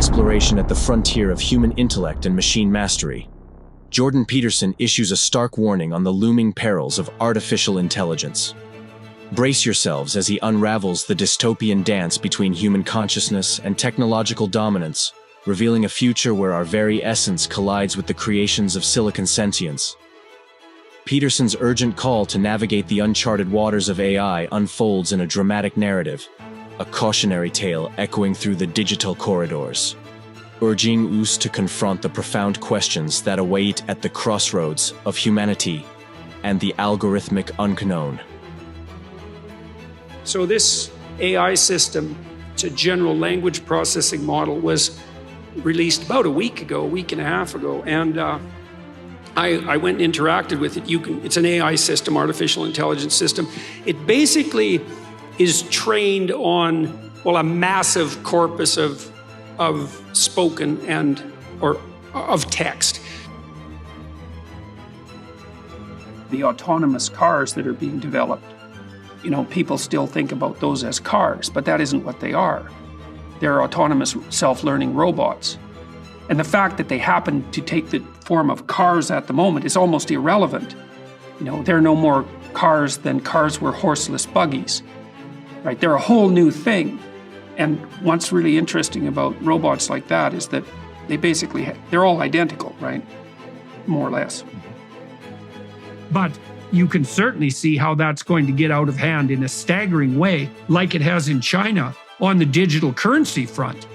exploration at the frontier of human intellect and machine mastery. Jordan Peterson issues a stark warning on the looming perils of artificial intelligence. Brace yourselves as he unravels the dystopian dance between human consciousness and technological dominance, revealing a future where our very essence collides with the creations of silicon sentience. Peterson's urgent call to navigate the uncharted waters of AI unfolds in a dramatic narrative, a cautionary tale echoing through the digital corridors, urging us to confront the profound questions that await at the crossroads of humanity and the algorithmic unknown. So this AI system, it's a general language processing model, was released about a week and a half ago, and I went and interacted with it. It's an AI system, artificial intelligence system. It basically is trained on, well, a massive corpus of spoken or of text. The autonomous cars that are being developed, people still think about those as cars, but that isn't what they are. They're autonomous self-learning robots. And the fact that they happen to take the form of cars at the moment is almost irrelevant. They're no more cars than cars were horseless buggies, right? They're a whole new thing. And what's really interesting about robots like that is that they're all identical, right? More or less. But you can certainly see how that's going to get out of hand in a staggering way, like it has in China on the digital currency front.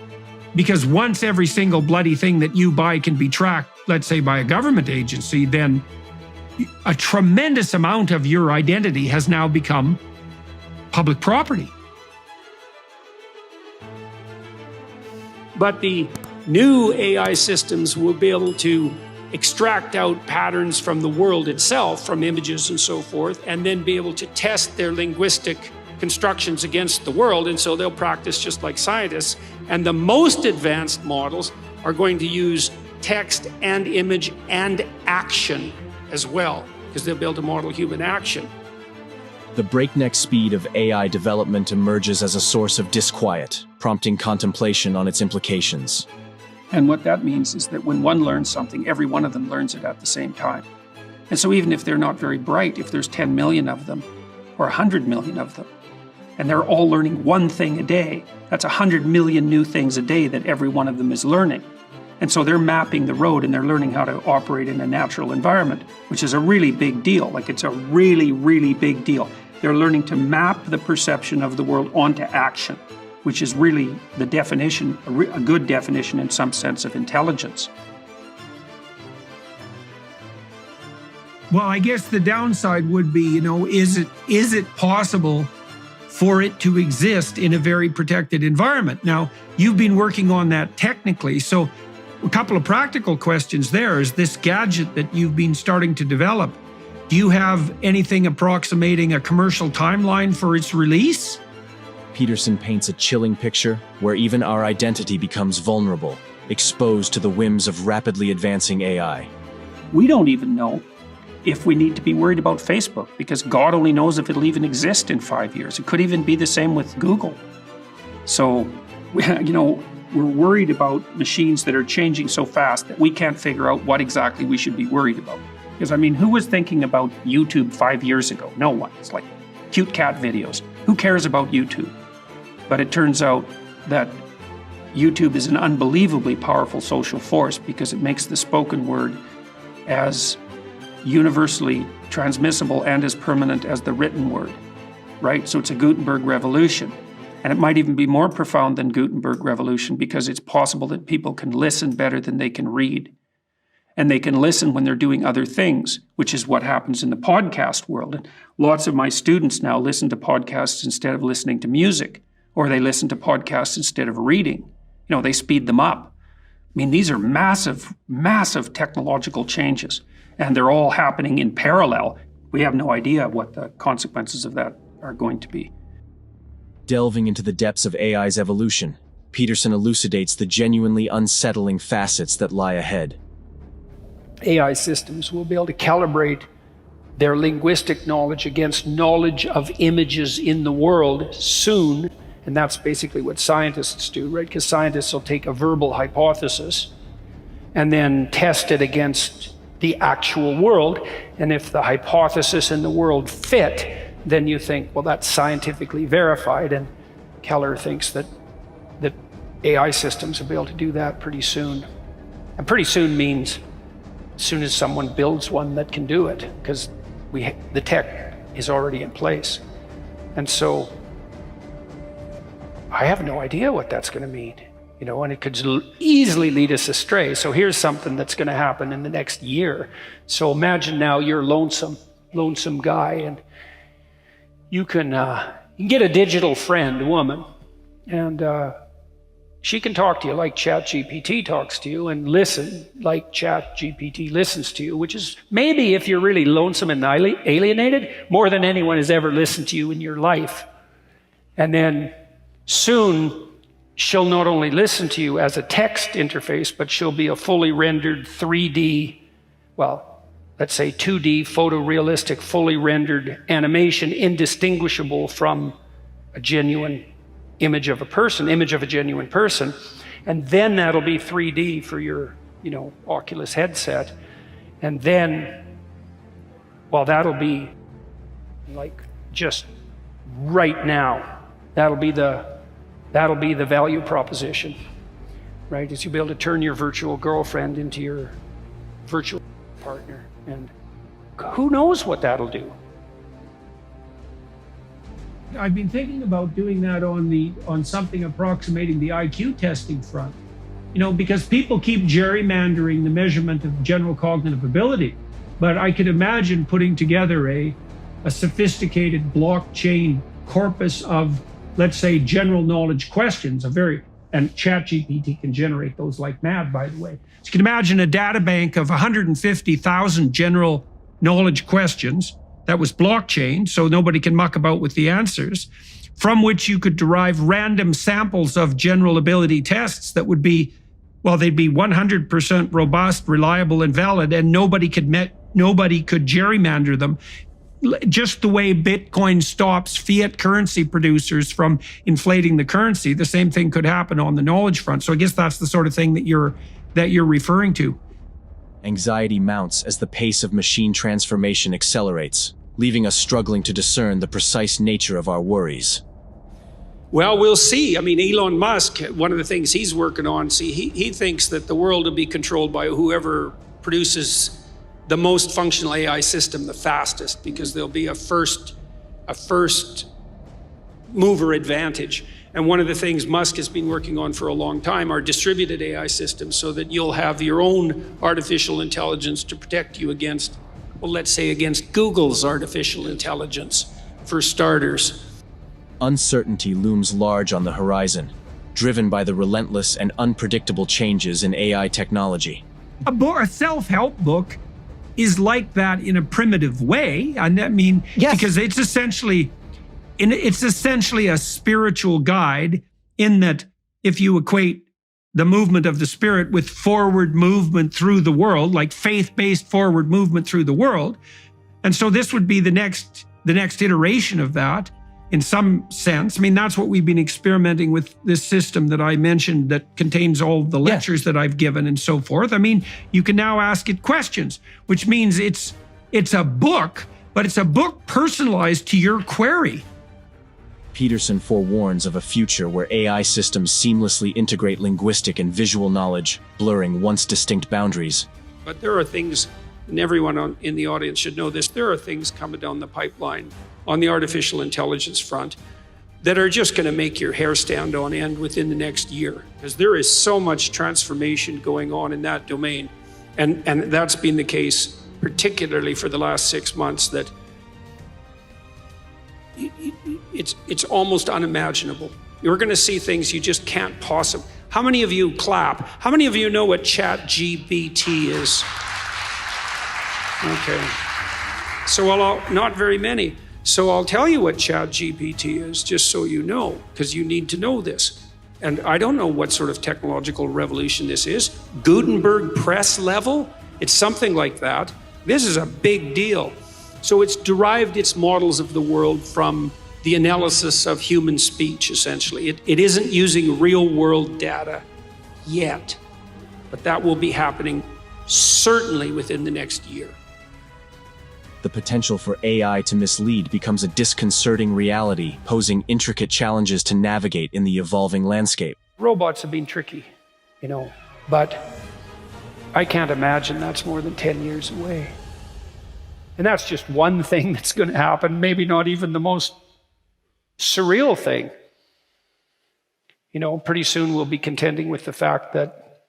Because once every single bloody thing that you buy can be tracked, let's say by a government agency, then a tremendous amount of your identity has now become public property. But the new AI systems will be able to extract out patterns from the world itself, from images and so forth, and then be able to test their linguistic constructions against the world, and so they'll practice just like scientists. And the most advanced models are going to use text and image and action as well, because they'll be able to model human action. The breakneck speed of AI development emerges as a source of disquiet, prompting contemplation on its implications. And what that means is that when one learns something, every one of them learns it at the same time. And so even if they're not very bright, if there's 10 million of them or 100 million of them, and they're all learning one thing a day, that's 100 million new things a day that every one of them is learning. And so they're mapping the road and they're learning how to operate in a natural environment, which is a really big deal. It's a really, really big deal. They're learning to map the perception of the world onto action, which is really the definition, a good definition in some sense of intelligence. Well, I guess the downside would be, is it possible for it to exist in a very protected environment? Now, you've been working on that technically, so a couple of practical questions there. Is this gadget that you've been starting to develop, do you have anything approximating a commercial timeline for its release? Peterson paints a chilling picture where even our identity becomes vulnerable, exposed to the whims of rapidly advancing AI. We don't even know if we need to be worried about Facebook, because God only knows if it'll even exist in 5 years. It could even be the same with Google. So, we're worried about machines that are changing so fast that we can't figure out what exactly we should be worried about. Because, who was thinking about YouTube 5 years ago? No one. It's like cute cat videos. Who cares about YouTube? But it turns out that YouTube is an unbelievably powerful social force because it makes the spoken word as universally transmissible and as permanent as the written word, right? So it's a Gutenberg revolution. And it might even be more profound than Gutenberg revolution because it's possible that people can listen better than they can read. And they can listen when they're doing other things, which is what happens in the podcast world. And lots of my students now listen to podcasts instead of listening to music, or they listen to podcasts instead of reading. They speed them up. These are massive, massive technological changes, and they're all happening in parallel. We have no idea what the consequences of that are going to be. Delving into the depths of AI's evolution, Peterson elucidates the genuinely unsettling facets that lie ahead. AI systems will be able to calibrate their linguistic knowledge against knowledge of images in the world soon, And that's basically what scientists do, right? Because scientists will take a verbal hypothesis and then test it against the actual world. And if the hypothesis and the world fit, then you think, well, that's scientifically verified. And Keller thinks that AI systems will be able to do that pretty soon. And pretty soon means as soon as someone builds one that can do it, because the tech is already in place. And so I have no idea what that's going to mean, and it could easily lead us astray. So here's something that's going to happen in the next year. So imagine now you're a lonesome guy, and you can get a digital friend, woman, and she can talk to you like ChatGPT talks to you, and listen like ChatGPT listens to you, which is maybe, if you're really lonesome and alienated, more than anyone has ever listened to you in your life. And then soon, she'll not only listen to you as a text interface, but she'll be a fully rendered 3D, well, let's say 2D photorealistic, fully rendered animation, indistinguishable from a genuine image of a genuine person. And then that'll be 3D for your, Oculus headset. And then, well, that'll be like just right now. That'll be the value proposition, right? Is you'll be able to turn your virtual girlfriend into your virtual partner. And who knows what that'll do? I've been thinking about doing that on something approximating the IQ testing front, because people keep gerrymandering the measurement of general cognitive ability. But I could imagine putting together a sophisticated blockchain corpus of, let's say, general knowledge questions, and ChatGPT can generate those like mad, by the way. So you can imagine a data bank of 150,000 general knowledge questions that was blockchain, so nobody can muck about with the answers, from which you could derive random samples of general ability tests that would be, well, they'd be 100% robust, reliable, and valid, and nobody could gerrymander them. Just the way Bitcoin stops fiat currency producers from inflating the currency, the same thing could happen on the knowledge front. So I guess that's the sort of thing that you're referring to. Anxiety mounts as the pace of machine transformation accelerates, leaving us struggling to discern the precise nature of our worries. Well, we'll see. I mean, Elon Musk, one of the things he's working on, he thinks that the world will be controlled by whoever produces the most functional AI system the fastest, because there'll be a first mover advantage. And one of the things Musk has been working on for a long time are distributed AI systems, so that you'll have your own artificial intelligence to protect you against, well, let's say against Google's artificial intelligence, for starters. Uncertainty looms large on the horizon, driven by the relentless and unpredictable changes in AI technology. A self-help book is like that in a primitive way. And I mean, yes, because it's essentially a spiritual guide, in that if you equate the movement of the spirit with forward movement through the world, like faith-based forward movement through the world. And so this would be the next iteration of that, in some sense. I mean, that's what we've been experimenting with, this system that I mentioned that contains all the lectures that I've given and so forth. I mean, you can now ask it questions, which means it's a book, but it's a book personalized to your query. Peterson forewarns of a future where AI systems seamlessly integrate linguistic and visual knowledge, blurring once distinct boundaries. But there are things, and everyone in the audience should know this, there are things coming down the pipeline on the artificial intelligence front that are just going to make your hair stand on end within the next year, because there is so much transformation going on in that domain. And that's been the case particularly for the last 6 months, that it's almost unimaginable. You're going to see things you just can't possibly. How many of you clap? How many of you know what ChatGPT is? Okay. So not very many. So I'll tell you what ChatGPT is, just so you know, because you need to know this. And I don't know what sort of technological revolution this is. Gutenberg press level? It's something like that. This is a big deal. So it's derived its models of the world from the analysis of human speech, essentially. It isn't using real-world data yet, but that will be happening certainly within the next year. The potential for AI to mislead becomes a disconcerting reality, posing intricate challenges to navigate in the evolving landscape. Robots have been tricky, but I can't imagine that's more than 10 years away. And that's just one thing that's going to happen, maybe not even the most surreal thing. Pretty soon we'll be contending with the fact that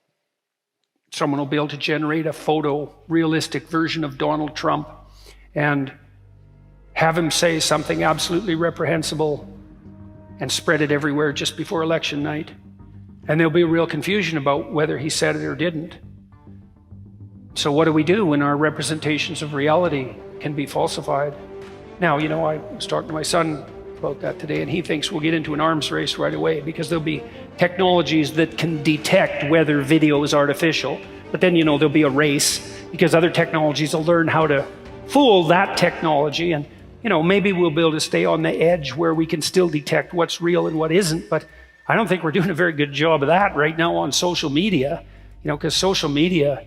someone will be able to generate a photorealistic version of Donald Trump and have him say something absolutely reprehensible and spread it everywhere just before election night. And there'll be a real confusion about whether he said it or didn't. So what do we do when our representations of reality can be falsified? Now, I was talking to my son about that today, and he thinks we'll get into an arms race right away because there'll be technologies that can detect whether video is artificial. But then, there'll be a race because other technologies will learn how to fool that technology. And, maybe we'll be able to stay on the edge where we can still detect what's real and what isn't. But I don't think we're doing a very good job of that right now on social media, because social media,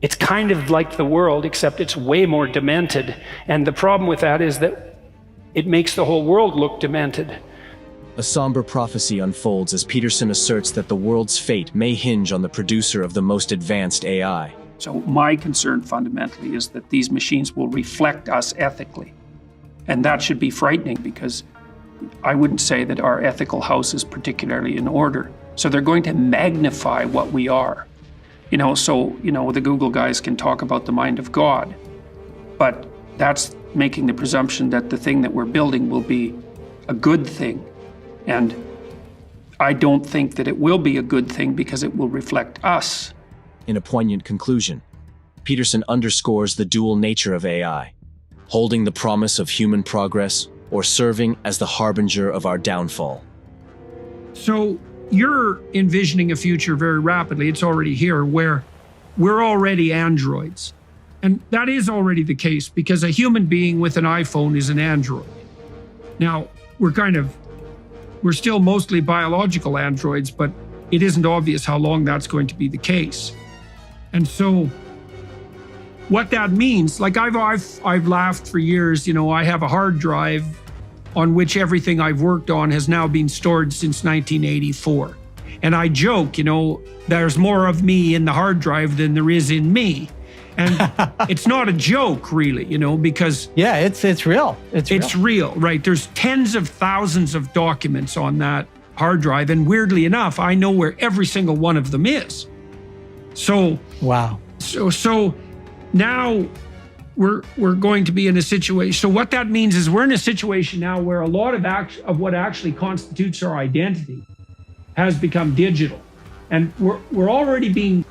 it's kind of like the world, except it's way more demented. And the problem with that is that it makes the whole world look demented. A somber prophecy unfolds as Peterson asserts that the world's fate may hinge on the producer of the most advanced AI. So my concern fundamentally is that these machines will reflect us ethically. And that should be frightening because I wouldn't say that our ethical house is particularly in order. So they're going to magnify what we are. The Google guys can talk about the mind of God, but that's making the presumption that the thing that we're building will be a good thing. And I don't think that it will be a good thing because it will reflect us. In a poignant conclusion, Peterson underscores the dual nature of AI, holding the promise of human progress or serving as the harbinger of our downfall. So you're envisioning a future very rapidly, it's already here, where we're already androids. And that is already the case because a human being with an iPhone is an android. Now, we're still mostly biological androids, but it isn't obvious how long that's going to be the case. And so what that means, like I've laughed for years, I have a hard drive on which everything I've worked on has now been stored since 1984. And I joke, there's more of me in the hard drive than there is in me. And it's not a joke, really, because... Yeah, it's real. It's real, right? There's tens of thousands of documents on that hard drive. And weirdly enough, I know where every single one of them is. So... Wow. So now we're going to be in a situation. So what that means is we're in a situation now where a lot of what actually constitutes our identity has become digital. And we're already being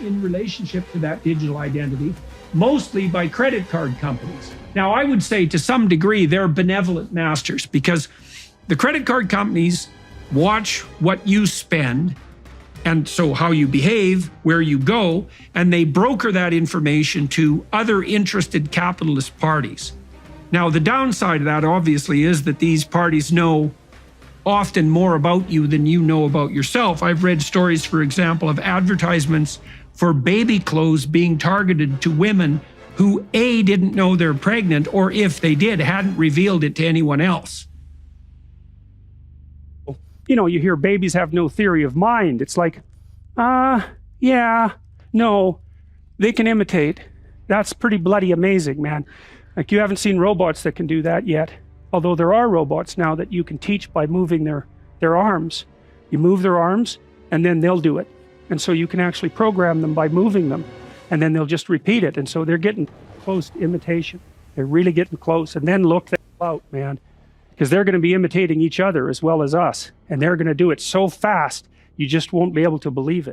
in relationship to that digital identity, mostly by credit card companies. Now, I would say to some degree, they're benevolent masters because the credit card companies watch what you spend and so how you behave, where you go, and they broker that information to other interested capitalist parties. Now, the downside of that obviously is that these parties know often more about you than you know about yourself. I've read stories, for example, of advertisements for baby clothes being targeted to women who A, didn't know they're pregnant, or if they did, hadn't revealed it to anyone else. You hear babies have no theory of mind. It's like, yeah, no, they can imitate. That's pretty bloody amazing, man. Like, you haven't seen robots that can do that yet. Although there are robots now that you can teach by moving their arms. You move their arms and then they'll do it. And so you can actually program them by moving them and then they'll just repeat it. And so they're getting close to imitation. They're really getting close. And then look out, man, because they're going to be imitating each other as well as us. And they're going to do it so fast, you just won't be able to believe it.